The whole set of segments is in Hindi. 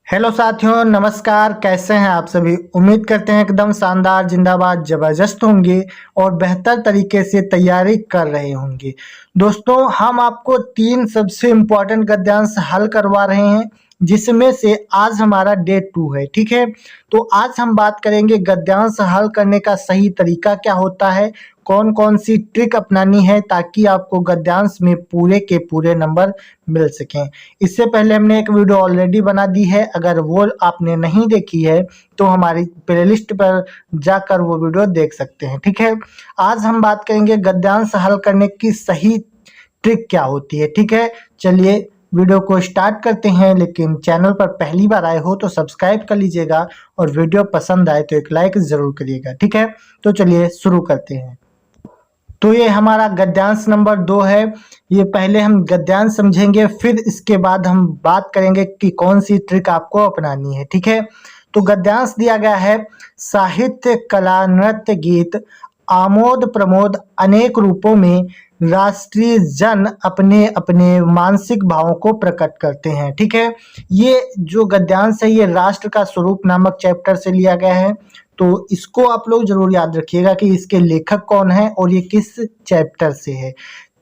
हेलो साथियों, नमस्कार। कैसे हैं आप सभी? उम्मीद करते हैं एकदम शानदार, जिंदाबाद, जबरदस्त होंगे और बेहतर तरीके से तैयारी कर रहे होंगे। दोस्तों, हम आपको 3 सबसे इम्पोर्टेंट गद्यांश हल करवा रहे हैं, जिसमें से आज हमारा डे 2 है। ठीक है, तो आज हम बात करेंगे गद्यांश हल करने का सही तरीका क्या होता है, कौन कौन सी ट्रिक अपनानी है ताकि आपको गद्यांश में पूरे के पूरे नंबर मिल सकें। इससे पहले हमने एक वीडियो ऑलरेडी बना दी है, अगर वो आपने नहीं देखी है तो हमारी प्लेलिस्ट पर जाकर वो वीडियो देख सकते हैं। ठीक है, आज हम बात करेंगे गद्यांश हल करने की सही ट्रिक क्या होती है। ठीक है, चलिए वीडियो को स्टार्ट करते हैं। लेकिन चैनल पर पहली बार आए हो तो सब्सक्राइब कर लीजिएगा और वीडियो पसंद आए तो एक लाइक जरूर करिएगा। ठीक है, तो चलिए शुरू करते हैं। तो ये हमारा गद्यांश नंबर 2 है। ये पहले हम गद्यांश समझेंगे, फिर इसके बाद हम बात करेंगे कि कौन सी ट्रिक आपको अपनानी है। ठीक है, तो गद्यांश दिया गया है, साहित्य, कला, नृत्य, गीत, आमोद प्रमोद अनेक रूपों में राष्ट्रीय जन अपने अपने मानसिक भावों को प्रकट करते हैं। ठीक है, ये जो गद्यांश है ये राष्ट्र का स्वरूप नामक चैप्टर से लिया गया है। तो इसको आप लोग जरूर याद रखिएगा कि इसके लेखक कौन है और ये किस चैप्टर से है,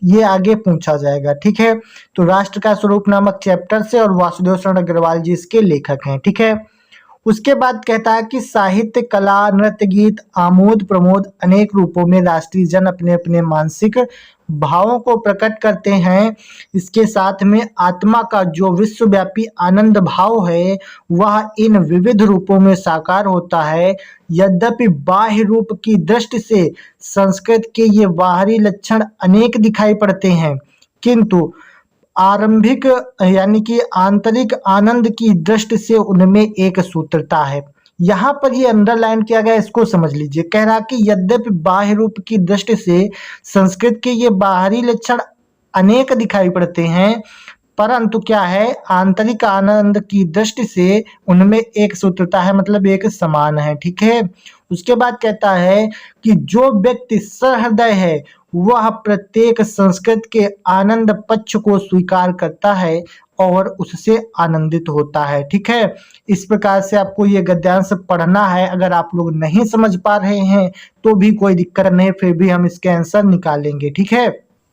ये आगे पूछा जाएगा। ठीक है, तो राष्ट्र का स्वरूप नामक चैप्टर से और वासुदेव शरण अग्रवाल जी इसके लेखक हैं। ठीक है, उसके बाद कहता है कि साहित्य, कला, नृत्य, गीत, आमोद प्रमोद अनेक रूपों में राष्ट्रीय जन अपने अपने मानसिक भावों को प्रकट करते हैं। इसके साथ में आत्मा का जो विश्वव्यापी आनंद भाव है वह इन विविध रूपों में साकार होता है। यद्यपि बाह्य रूप की दृष्टि से संस्कृत के ये बाहरी लक्षण अनेक दिखाई पड़ते हैं, किंतु आरंभिक यानी कि आंतरिक आनंद की दृष्टि से उनमें एक सूत्रता है। यहाँ पर ये अंडरलाइन किया गया, इसको समझ लीजिए। कह रहा कि यद्यपि बाह्य रूप की दृष्टि से संस्कृत के ये बाहरी लक्षण अनेक दिखाई पड़ते हैं, परंतु क्या है, आंतरिक आनंद की दृष्टि से उनमें एक सूत्रता है, मतलब एक समान है। ठीक है, उसके बाद कहता है कि जो व्यक्ति सहृदय है वह प्रत्येक संस्कृत के आनंद पक्ष को स्वीकार करता है और उससे आनंदित होता है। ठीक है, इस प्रकार से आपको ये गद्यांश पढ़ना है। अगर आप लोग नहीं समझ पा रहे हैं तो भी कोई दिक्कत नहीं, फिर भी हम इसके आंसर निकालेंगे। ठीक है,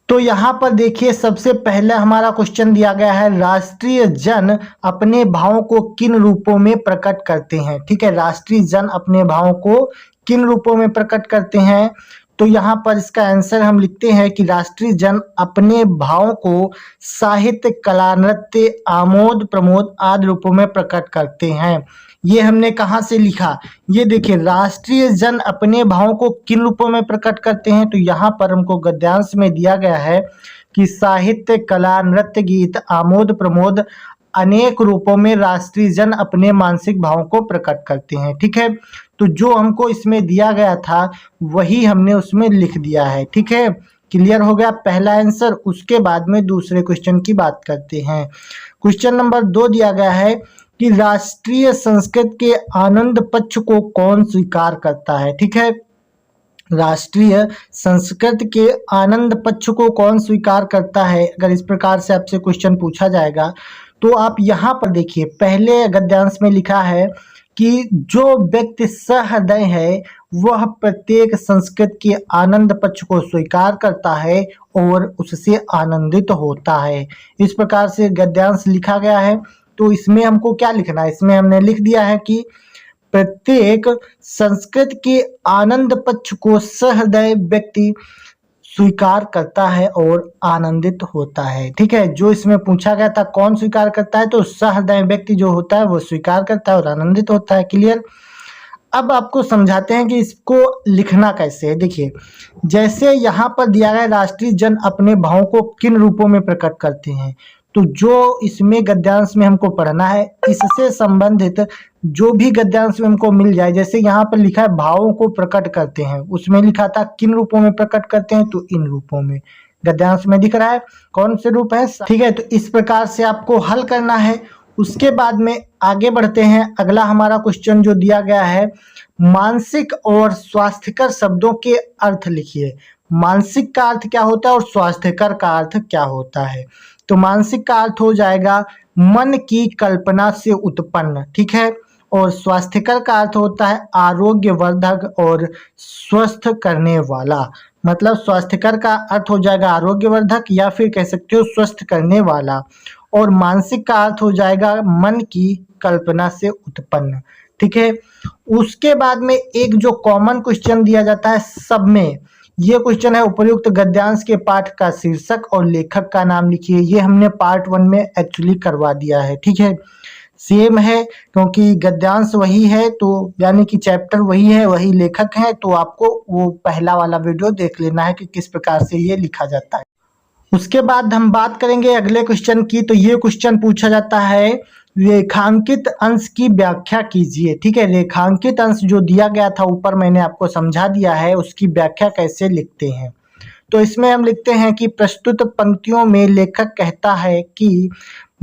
तो यहाँ पर देखिए, सबसे पहले हमारा क्वेश्चन दिया गया है, राष्ट्रीय जन अपने भावों को किन रूपों में प्रकट करते हैं। ठीक है, राष्ट्रीय जन अपने भावों को किन रूपों में प्रकट करते हैं। तो यहाँ पर इसका आंसर हम लिखते हैं कि राष्ट्रीय जन अपने भावों को साहित्य, कला, नृत्य, आमोद प्रमोद आदि रूपों में प्रकट करते हैं। ये हमने कहाँ से लिखा, ये देखिए, राष्ट्रीय जन अपने भावों को किन रूपों में प्रकट करते हैं। तो यहाँ पर हमको गद्यांश में दिया गया है कि साहित्य, कला, नृत्य, गीत, आमोद प्रमोद अनेक रूपों में राष्ट्रीय जन अपने मानसिक भावों को प्रकट करते हैं। ठीक है, तो जो हमको इसमें दिया गया था वही हमने उसमें लिख दिया है। ठीक है, क्लियर हो गया पहला आंसर। उसके बाद में दूसरे क्वेश्चन की बात करते हैं। क्वेश्चन नंबर 2 दिया गया है कि राष्ट्रीय संस्कृत के आनंद पक्ष को कौन स्वीकार करता है। ठीक है, राष्ट्रीय संस्कृत के आनंद पक्ष को कौन स्वीकार करता है, अगर इस प्रकार से आपसे क्वेश्चन पूछा जाएगा तो आप यहाँ पर देखिए, पहले गद्यांश में लिखा है कि जो व्यक्ति सहृदय है वह प्रत्येक संस्कृत के आनंद पक्ष को स्वीकार करता है और उससे आनंदित होता है। इस प्रकार से गद्यांश लिखा गया है। तो इसमें हमको क्या लिखना है, इसमें हमने लिख दिया है कि प्रत्येक संस्कृत के आनंद पक्ष को सहृदय व्यक्ति स्वीकार करता है और आनंदित होता है। ठीक है, जो इसमें पूछा गया था कौन स्वीकार करता है, तो सहृदय व्यक्ति जो होता है वो स्वीकार करता है और आनंदित होता है। क्लियर। अब आपको समझाते हैं कि इसको लिखना कैसे है। देखिए, जैसे यहाँ पर दिया गया, राष्ट्रीय जन अपने भावों को किन रूपों में प्रकट करते हैं, तो जो इसमें गद्यांश में हमको पढ़ना है, इससे संबंधित जो भी गद्यांश में हमको मिल जाए, जैसे यहाँ पर लिखा है भावों को प्रकट करते हैं, उसमें लिखा था किन रूपों में प्रकट करते हैं, तो इन रूपों में गद्यांश में दिख रहा है कौन से रूप है। ठीक है, तो इस प्रकार से आपको हल करना है। उसके बाद में आगे बढ़ते हैं। अगला हमारा क्वेश्चन जो दिया गया है, मानसिक और स्वास्थ्यकर शब्दों के अर्थ लिखिए। मानसिक का अर्थ क्या होता है और स्वास्थ्यकर का अर्थ क्या होता है। तो मानसिक का अर्थ हो जाएगा मन की कल्पना से उत्पन्न, ठीक है। और स्वास्थ्यकर का अर्थ होता है आरोग्यवर्धक और स्वस्थ करने वाला। मतलब स्वास्थ्यकर का अर्थ हो जाएगा आरोग्यवर्धक या फिर कह सकते हो स्वस्थ करने वाला। और मानसिक का अर्थ हो जाएगा मन की कल्पना से उत्पन्न, ठीक है। उसके बाद में एक जो कॉमन क्वेश्चन दिया जाता है सब में, ये क्वेश्चन है उपर्युक्त गद्यांश के पाठ का शीर्षक और लेखक का नाम लिखिए। ये हमने पार्ट 1 में एक्चुअली करवा दिया है, ठीक है। सेम है क्योंकि गद्यांश वही है, तो यानी कि चैप्टर वही है, वही लेखक है, तो आपको वो पहला वाला वीडियो देख लेना है कि किस प्रकार से ये लिखा जाता है। उसके बाद हम बात करेंगे अगले क्वेश्चन की। तो ये क्वेश्चन पूछा जाता है रेखांकित अंश की व्याख्या कीजिए, ठीक है। रेखांकित अंश जो दिया गया था ऊपर मैंने आपको समझा दिया है, उसकी व्याख्या कैसे लिखते हैं। तो इसमें हम लिखते हैं कि प्रस्तुत पंक्तियों में लेखक कहता है कि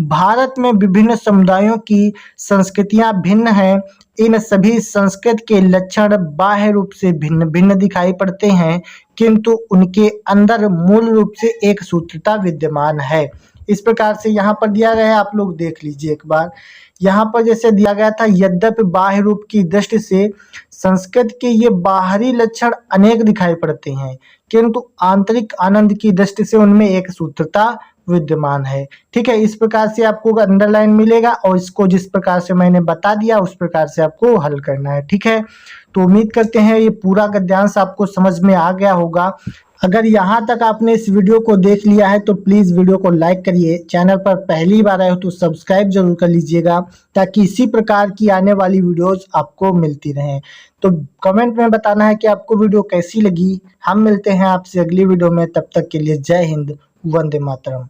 भारत में विभिन्न समुदायों की संस्कृतियां भिन्न हैं। इन सभी संस्कृति के लक्षण बाह्य रूप से भिन्न भिन्न दिखाई पड़ते हैं, किंतु उनके अंदर मूल रूप से एक सूत्रता विद्यमान है। इस प्रकार से यहाँ पर दिया गया है, आप लोग देख लीजिए एक बार। यहाँ पर जैसे दिया गया था, यद्यपि बाह्य रूप की दृष्टि से संस्कृत के ये बाहरी लक्षण अनेक दिखाई पड़ते हैं, किंतु आंतरिक आनंद की दृष्टि से उनमें एक सूत्रता विद्यमान है, ठीक है। इस प्रकार से आपको अंडरलाइन मिलेगा और इसको जिस प्रकार से मैंने बता दिया उस प्रकार से आपको हल करना है, ठीक है। तो उम्मीद करते हैं ये पूरा गद्यांश आपको समझ में आ गया होगा। अगर यहाँ तक आपने इस वीडियो को देख लिया है तो प्लीज़ वीडियो को लाइक करिए। चैनल पर पहली बार आए हो तो सब्सक्राइब जरूर कर लीजिएगा, ताकि इसी प्रकार की आने वाली वीडियोस आपको मिलती रहें। तो कमेंट में बताना है कि आपको वीडियो कैसी लगी। हम मिलते हैं आपसे अगली वीडियो में, तब तक के लिए जय हिंद, वंदे मातरम।